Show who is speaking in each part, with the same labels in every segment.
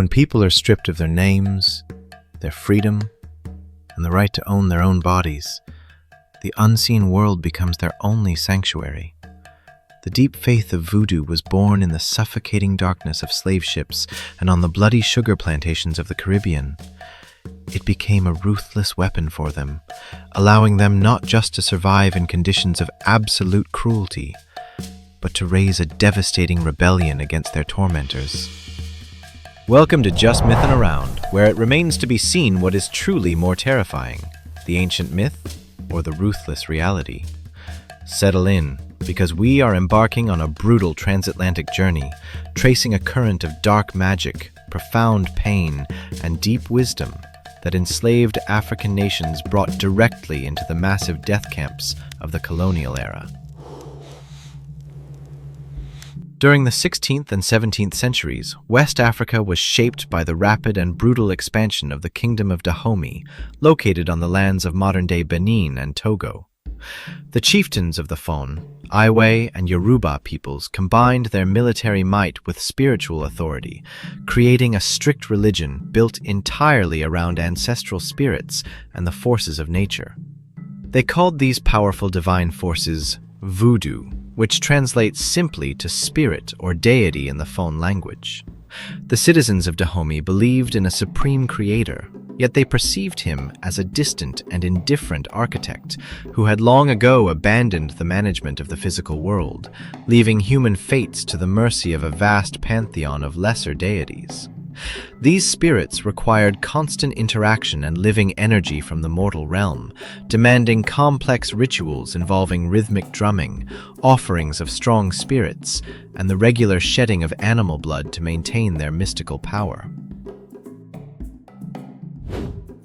Speaker 1: When people are stripped of their names, their freedom, and the right to own their own bodies, the unseen world becomes their only sanctuary. The deep faith of Voodoo was born in the suffocating darkness of slave ships and on the bloody sugar plantations of the Caribbean. It became a ruthless weapon for them, allowing them not just to survive in conditions of absolute cruelty, but to raise a devastating rebellion against their tormentors. Welcome to Just Mythin Around, where it remains to be seen what is truly more terrifying, the ancient myth or the ruthless reality. Settle in, because we are embarking on a brutal transatlantic journey, tracing a current of dark magic, profound pain, and deep wisdom that enslaved African nations brought directly into the massive death camps of the colonial era. During the 16th and 17th centuries, West Africa was shaped by the rapid and brutal expansion of the Kingdom of Dahomey, located on the lands of modern-day Benin and Togo. The chieftains of the Fon, Iwe, and Yoruba peoples combined their military might with spiritual authority, creating a strict religion built entirely around ancestral spirits and the forces of nature. They called these powerful divine forces Voodoo, which translates simply to spirit or deity in the Fon language. The citizens of Dahomey believed in a supreme creator, yet they perceived him as a distant and indifferent architect who had long ago abandoned the management of the physical world, leaving human fates to the mercy of a vast pantheon of lesser deities. These spirits required constant interaction and living energy from the mortal realm, demanding complex rituals involving rhythmic drumming, offerings of strong spirits, and the regular shedding of animal blood to maintain their mystical power.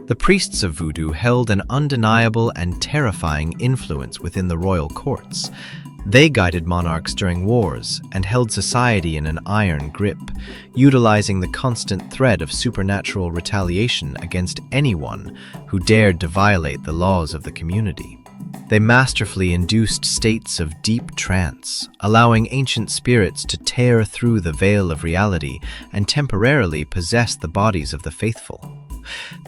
Speaker 1: The priests of Voodoo held an undeniable and terrifying influence within the royal courts. They guided monarchs during wars and held society in an iron grip, utilizing the constant threat of supernatural retaliation against anyone who dared to violate the laws of the community. They masterfully induced states of deep trance, allowing ancient spirits to tear through the veil of reality and temporarily possess the bodies of the faithful.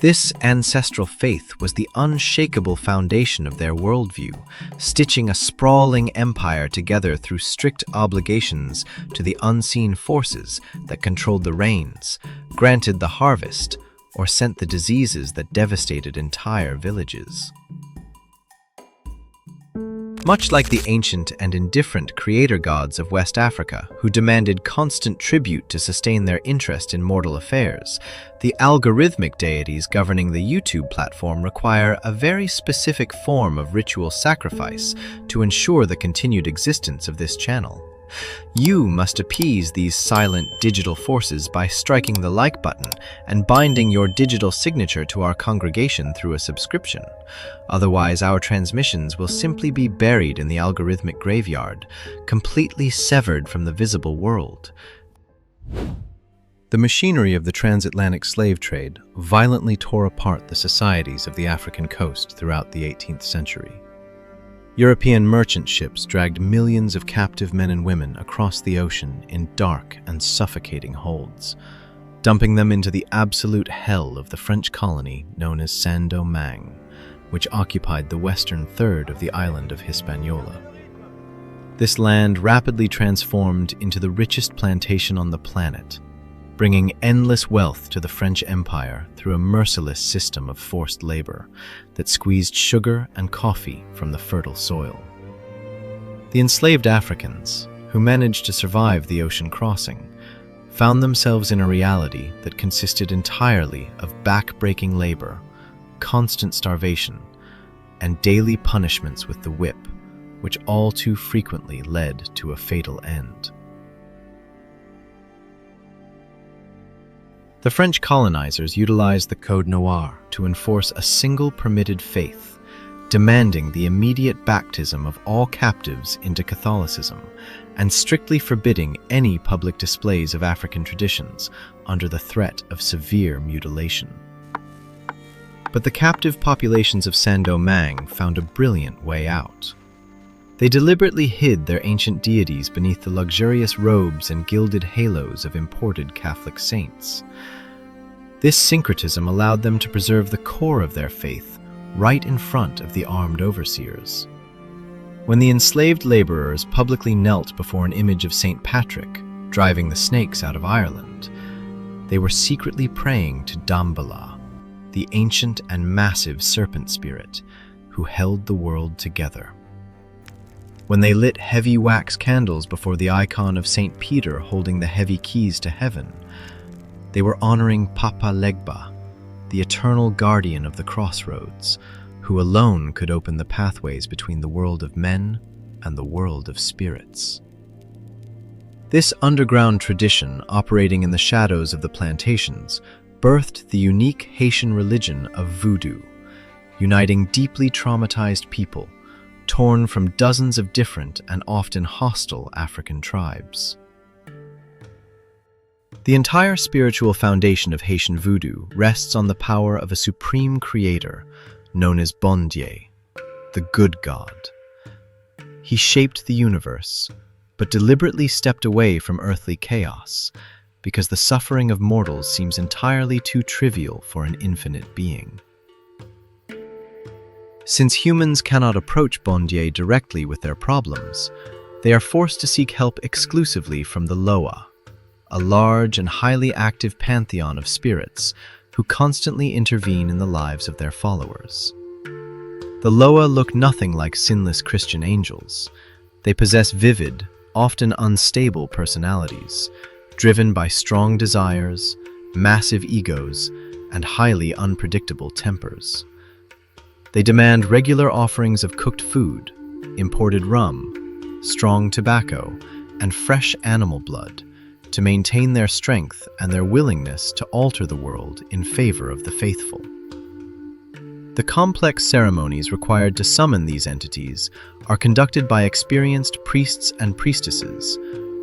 Speaker 1: This ancestral faith was the unshakable foundation of their worldview, stitching a sprawling empire together through strict obligations to the unseen forces that controlled the rains, granted the harvest, or sent the diseases that devastated entire villages. Much like the ancient and indifferent creator gods of West Africa, who demanded constant tribute to sustain their interest in mortal affairs, the algorithmic deities governing the YouTube platform require a very specific form of ritual sacrifice to ensure the continued existence of this channel. You must appease these silent digital forces by striking the like button and binding your digital signature to our congregation through a subscription. Otherwise, our transmissions will simply be buried in the algorithmic graveyard, completely severed from the visible world. The machinery of the transatlantic slave trade violently tore apart the societies of the African coast throughout the 18th century. European merchant ships dragged millions of captive men and women across the ocean in dark and suffocating holds, dumping them into the absolute hell of the French colony known as Saint-Domingue, which occupied the western third of the island of Hispaniola. This land rapidly transformed into the richest plantation on the planet, bringing endless wealth to the French Empire through a merciless system of forced labor that squeezed sugar and coffee from the fertile soil. The enslaved Africans, who managed to survive the ocean crossing, found themselves in a reality that consisted entirely of back-breaking labor, constant starvation, and daily punishments with the whip, which all too frequently led to a fatal end. The French colonizers utilized the Code Noir to enforce a single permitted faith, demanding the immediate baptism of all captives into Catholicism and strictly forbidding any public displays of African traditions under the threat of severe mutilation. But the captive populations of Saint-Domingue found a brilliant way out. They deliberately hid their ancient deities beneath the luxurious robes and gilded halos of imported Catholic saints. This syncretism allowed them to preserve the core of their faith right in front of the armed overseers. When the enslaved laborers publicly knelt before an image of St. Patrick, driving the snakes out of Ireland, they were secretly praying to Dambala, the ancient and massive serpent spirit who held the world together. When they lit heavy wax candles before the icon of St. Peter holding the heavy keys to heaven, they were honoring Papa Legba, the eternal guardian of the crossroads, who alone could open the pathways between the world of men and the world of spirits. This underground tradition, operating in the shadows of the plantations, birthed the unique Haitian religion of Voodoo, uniting deeply traumatized people, torn from dozens of different and often hostile African tribes. The entire spiritual foundation of Haitian Voodoo rests on the power of a supreme creator known as Bon Dieu, the good God. He shaped the universe, but deliberately stepped away from earthly chaos because the suffering of mortals seems entirely too trivial for an infinite being. Since humans cannot approach Bon Dieu directly with their problems, they are forced to seek help exclusively from the Loa, a large and highly active pantheon of spirits who constantly intervene in the lives of their followers. The Loa look nothing like sinless Christian angels. They possess vivid, often unstable personalities, driven by strong desires, massive egos, and highly unpredictable tempers. They demand regular offerings of cooked food, imported rum, strong tobacco, and fresh animal blood to maintain their strength and their willingness to alter the world in favor of the faithful. The complex ceremonies required to summon these entities are conducted by experienced priests and priestesses,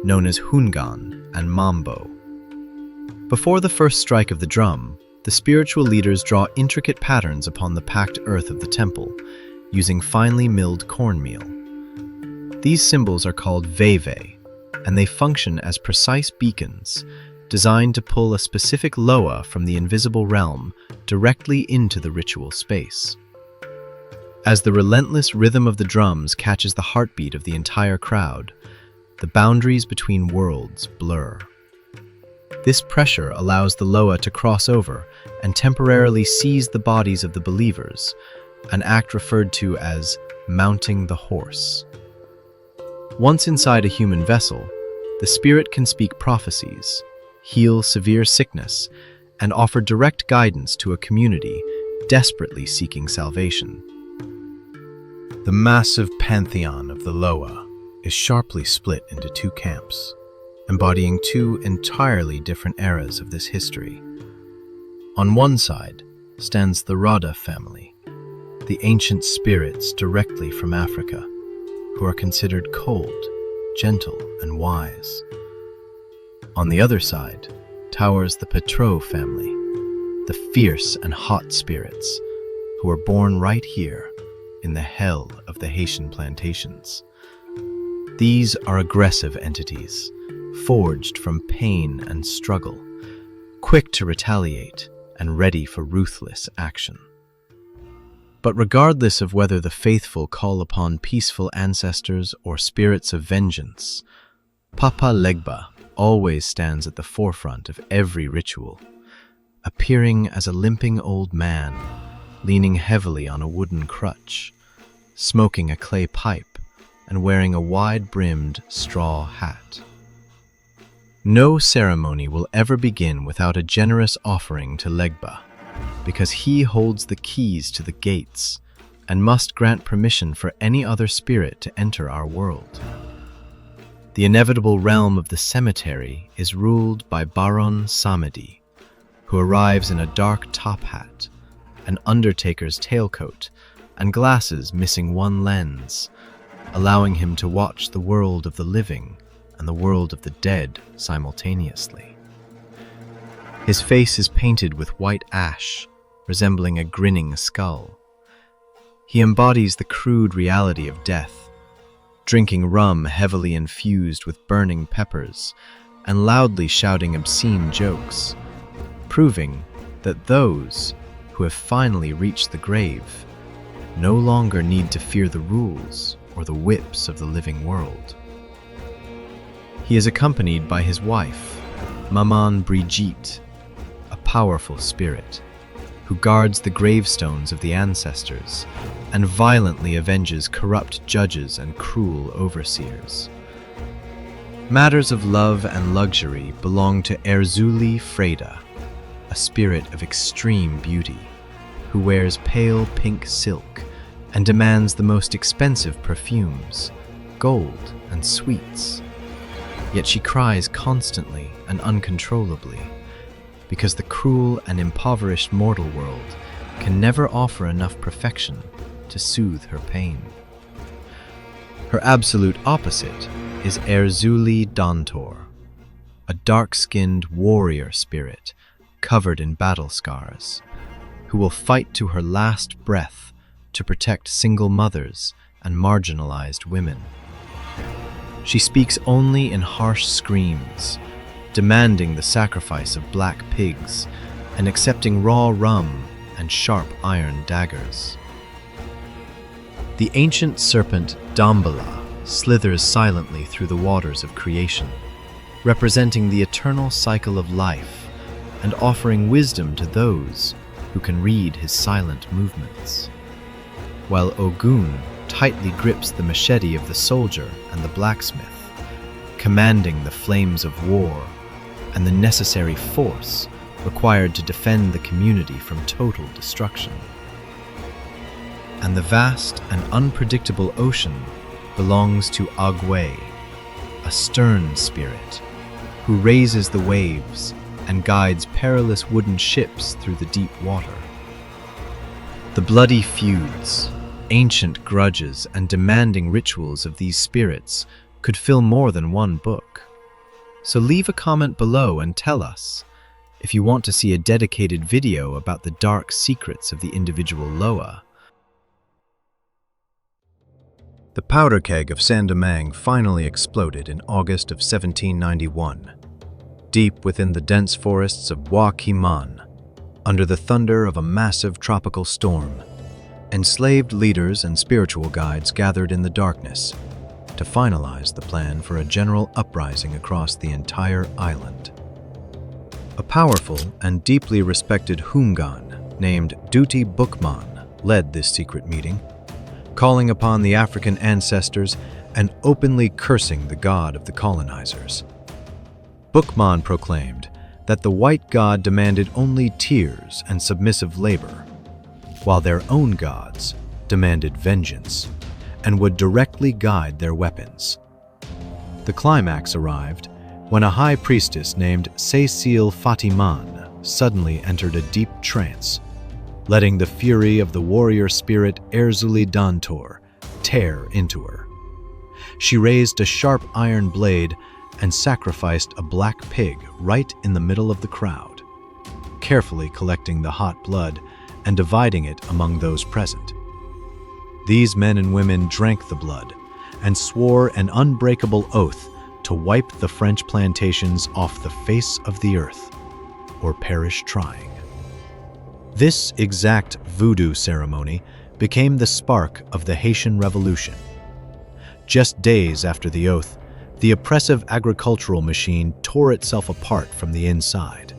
Speaker 1: known as Hungan and Mambo. Before the first strike of the drum, the spiritual leaders draw intricate patterns upon the packed earth of the temple, using finely milled cornmeal. These symbols are called veve, and they function as precise beacons, designed to pull a specific loa from the invisible realm directly into the ritual space. As the relentless rhythm of the drums catches the heartbeat of the entire crowd, the boundaries between worlds blur. This pressure allows the Loa to cross over and temporarily seize the bodies of the believers, an act referred to as mounting the horse. Once inside a human vessel, the spirit can speak prophecies, heal severe sickness, and offer direct guidance to a community desperately seeking salvation. The massive pantheon of the Loa is sharply split into two camps, embodying two entirely different eras of this history. On one side stands the Rada family, the ancient spirits directly from Africa, who are considered cold, gentle, and wise. On the other side towers the Petro family, the fierce and hot spirits, who are born right here in the hell of the Haitian plantations. These are aggressive entities, forged from pain and struggle, quick to retaliate and ready for ruthless action. But regardless of whether the faithful call upon peaceful ancestors or spirits of vengeance, Papa Legba always stands at the forefront of every ritual, appearing as a limping old man, leaning heavily on a wooden crutch, smoking a clay pipe, and wearing a wide-brimmed straw hat. No ceremony will ever begin without a generous offering to Legba, because he holds the keys to the gates and must grant permission for any other spirit to enter our world. The inevitable realm of the cemetery is ruled by Baron Samedi, who arrives in a dark top hat, an undertaker's tailcoat, and glasses missing one lens, allowing him to watch the world of the living and the world of the dead simultaneously. His face is painted with white ash, resembling a grinning skull. He embodies the crude reality of death, drinking rum heavily infused with burning peppers, and loudly shouting obscene jokes, proving that those who have finally reached the grave no longer need to fear the rules or the whips of the living world. He is accompanied by his wife, Maman Brigitte, a powerful spirit who guards the gravestones of the ancestors and violently avenges corrupt judges and cruel overseers. Matters of love and luxury belong to Erzuli Freda, a spirit of extreme beauty who wears pale pink silk and demands the most expensive perfumes, gold and sweets. Yet she cries constantly and uncontrollably because the cruel and impoverished mortal world can never offer enough perfection to soothe her pain. Her absolute opposite is Erzuli Dantor, a dark-skinned warrior spirit covered in battle scars, who will fight to her last breath to protect single mothers and marginalized women. She speaks only in harsh screams, demanding the sacrifice of black pigs and accepting raw rum and sharp iron daggers. The ancient serpent Dambala slithers silently through the waters of creation, representing the eternal cycle of life and offering wisdom to those who can read his silent movements, while Ogun tightly grips the machete of the soldier and the blacksmith, commanding the flames of war and the necessary force required to defend the community from total destruction. And the vast and unpredictable ocean belongs to Agwe, a stern spirit who raises the waves and guides perilous wooden ships through the deep water. The bloody feuds, ancient grudges, and demanding rituals of these spirits could fill more than one book. So leave a comment below and tell us if you want to see a dedicated video about the dark secrets of the individual Loa. The powder keg of Saint-Domingue finally exploded in August of 1791, deep within the dense forests of Bois Caïman, under the thunder of a massive tropical storm. Enslaved leaders and spiritual guides gathered in the darkness to finalize the plan for a general uprising across the entire island. A powerful and deeply respected Hungan named Duty Boukman led this secret meeting, calling upon the African ancestors and openly cursing the god of the colonizers. Boukman proclaimed that the white god demanded only tears and submissive labor, while their own gods demanded vengeance and would directly guide their weapons. The climax arrived when a high priestess named Cécile Fatiman suddenly entered a deep trance, letting the fury of the warrior spirit Erzuli Dantor tear into her. She raised a sharp iron blade and sacrificed a black pig right in the middle of the crowd, carefully collecting the hot blood and dividing it among those present. These men and women drank the blood and swore an unbreakable oath to wipe the French plantations off the face of the earth, or perish trying. This exact voodoo ceremony became the spark of the Haitian Revolution. Just days after the oath, the oppressive agricultural machine tore itself apart from the inside.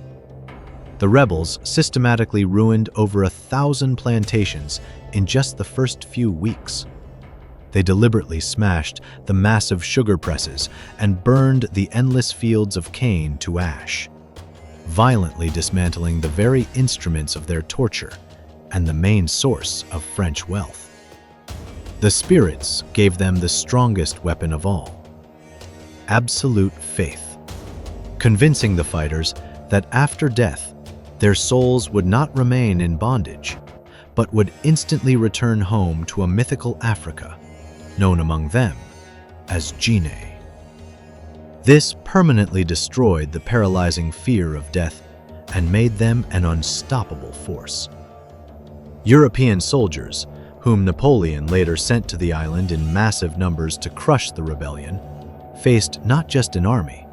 Speaker 1: The rebels systematically ruined over 1,000 plantations in just the first few weeks. They deliberately smashed the massive sugar presses and burned the endless fields of cane to ash, violently dismantling the very instruments of their torture and the main source of French wealth. The spirits gave them the strongest weapon of all: absolute faith, convincing the fighters that after death, their souls would not remain in bondage, but would instantly return home to a mythical Africa, known among them as Guinea. This permanently destroyed the paralyzing fear of death and made them an unstoppable force. European soldiers, whom Napoleon later sent to the island in massive numbers to crush the rebellion, faced not just an army,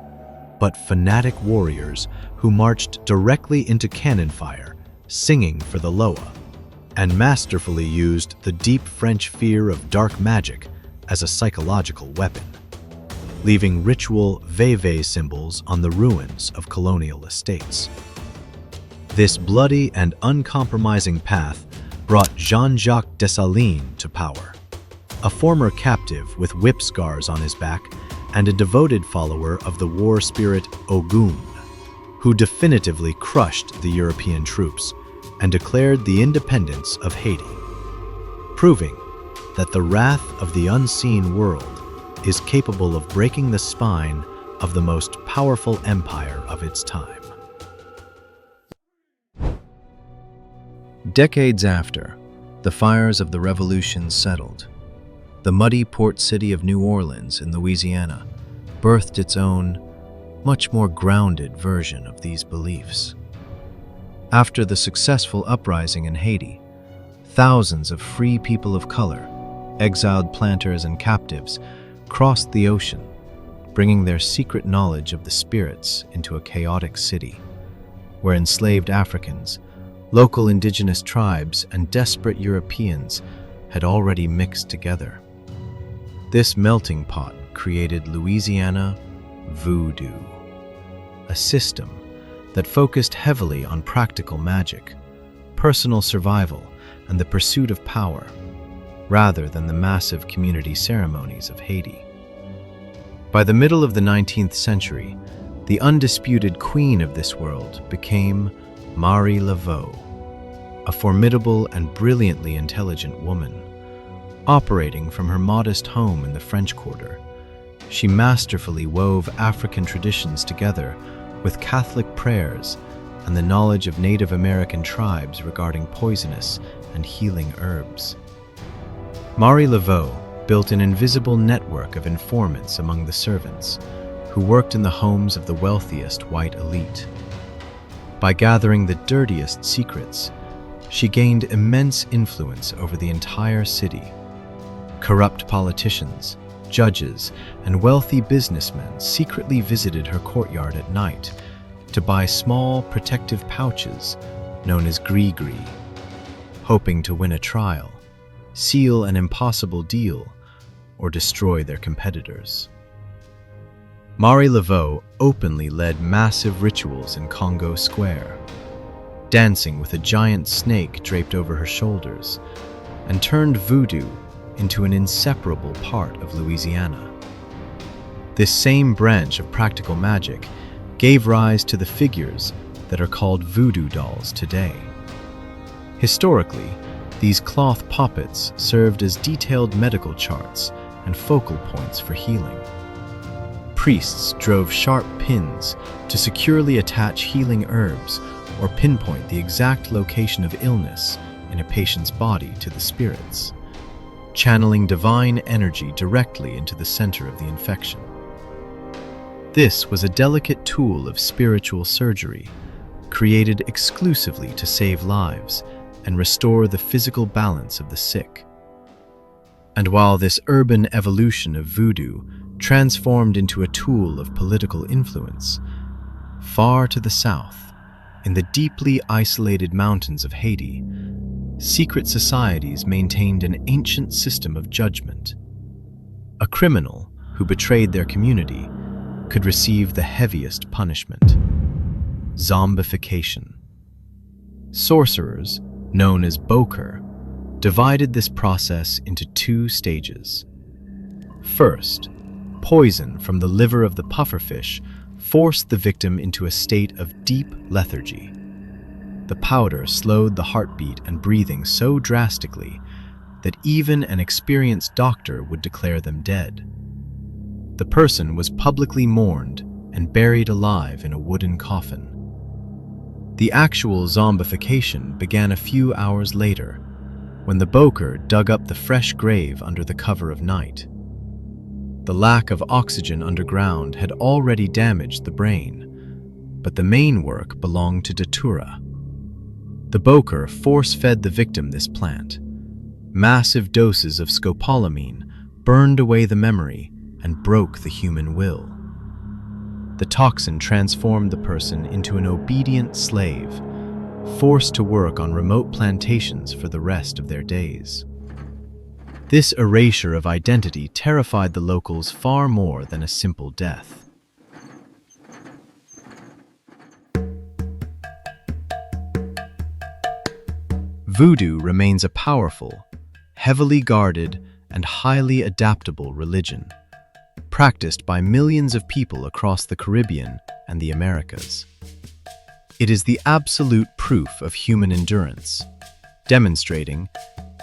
Speaker 1: but fanatic warriors who marched directly into cannon fire, singing for the Loa, and masterfully used the deep French fear of dark magic as a psychological weapon, leaving ritual veve symbols on the ruins of colonial estates. This bloody and uncompromising path brought Jean-Jacques Dessalines to power, a former captive with whip scars on his back and a devoted follower of the war spirit Ogun, who definitively crushed the European troops and declared the independence of Haiti, proving that the wrath of the unseen world is capable of breaking the spine of the most powerful empire of its time. Decades after, the fires of the Revolution settled. The muddy port city of New Orleans in Louisiana birthed its own, much more grounded version of these beliefs. After the successful uprising in Haiti, thousands of free people of color, exiled planters and captives, crossed the ocean, bringing their secret knowledge of the spirits into a chaotic city, where enslaved Africans, local indigenous tribes, and desperate Europeans had already mixed together. This melting pot created Louisiana Voodoo, a system that focused heavily on practical magic, personal survival, and the pursuit of power, rather than the massive community ceremonies of Haiti. By the middle of the 19th century, the undisputed queen of this world became Marie Laveau, a formidable and brilliantly intelligent woman. Operating from her modest home in the French Quarter, she masterfully wove African traditions together with Catholic prayers and the knowledge of Native American tribes regarding poisonous and healing herbs. Marie Laveau built an invisible network of informants among the servants, who worked in the homes of the wealthiest white elite. By gathering the dirtiest secrets, she gained immense influence over the entire city. Corrupt politicians, judges, and wealthy businessmen secretly visited her courtyard at night to buy small protective pouches known as gris-gris, hoping to win a trial, seal an impossible deal, or destroy their competitors. Marie Laveau openly led massive rituals in Congo Square, dancing with a giant snake draped over her shoulders, and turned voodoo into an inseparable part of Louisiana. This same branch of practical magic gave rise to the figures that are called voodoo dolls today. Historically, these cloth poppets served as detailed medical charts and focal points for healing. Priests drove sharp pins to securely attach healing herbs or pinpoint the exact location of illness in a patient's body to the spirits, channeling divine energy directly into the center of the infection. This was a delicate tool of spiritual surgery, created exclusively to save lives and restore the physical balance of the sick. And while this urban evolution of voodoo transformed into a tool of political influence, far to the south, in the deeply isolated mountains of Haiti, secret societies maintained an ancient system of judgment. A criminal who betrayed their community could receive the heaviest punishment: zombification. Sorcerers, known as boker, divided this process into two stages. First, poison from the liver of the pufferfish forced the victim into a state of deep lethargy. The powder slowed the heartbeat and breathing so drastically that even an experienced doctor would declare them dead. The person was publicly mourned and buried alive in a wooden coffin. The actual zombification began a few hours later, when the boker dug up the fresh grave under the cover of night. The lack of oxygen underground had already damaged the brain, but the main work belonged to Datura. The boker force-fed the victim this plant, Massive doses of scopolamine burned away the memory and broke the human will. The toxin transformed the person into an obedient slave, forced to work on remote plantations for the rest of their days. This erasure of identity terrified the locals far more than a simple death. Voodoo remains a powerful, heavily guarded, and highly adaptable religion, practiced by millions of people across the Caribbean and the Americas. It is the absolute proof of human endurance, demonstrating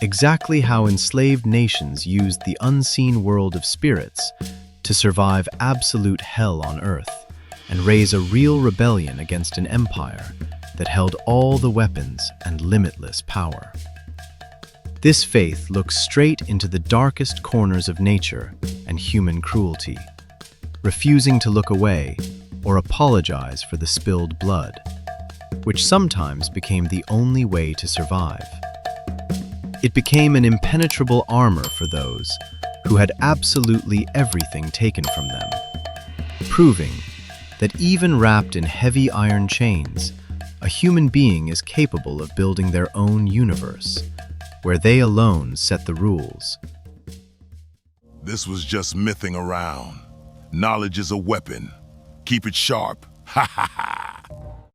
Speaker 1: exactly how enslaved nations used the unseen world of spirits to survive absolute hell on earth and raise a real rebellion against an empire that held all the weapons and limitless power. This faith looks straight into the darkest corners of nature and human cruelty, refusing to look away or apologize for the spilled blood, which sometimes became the only way to survive. It became an impenetrable armor for those who had absolutely everything taken from them, proving that even wrapped in heavy iron chains, a human being is capable of building their own universe, where they alone set the rules.
Speaker 2: This was just mything around. Knowledge is a weapon. Keep it sharp. Ha ha ha!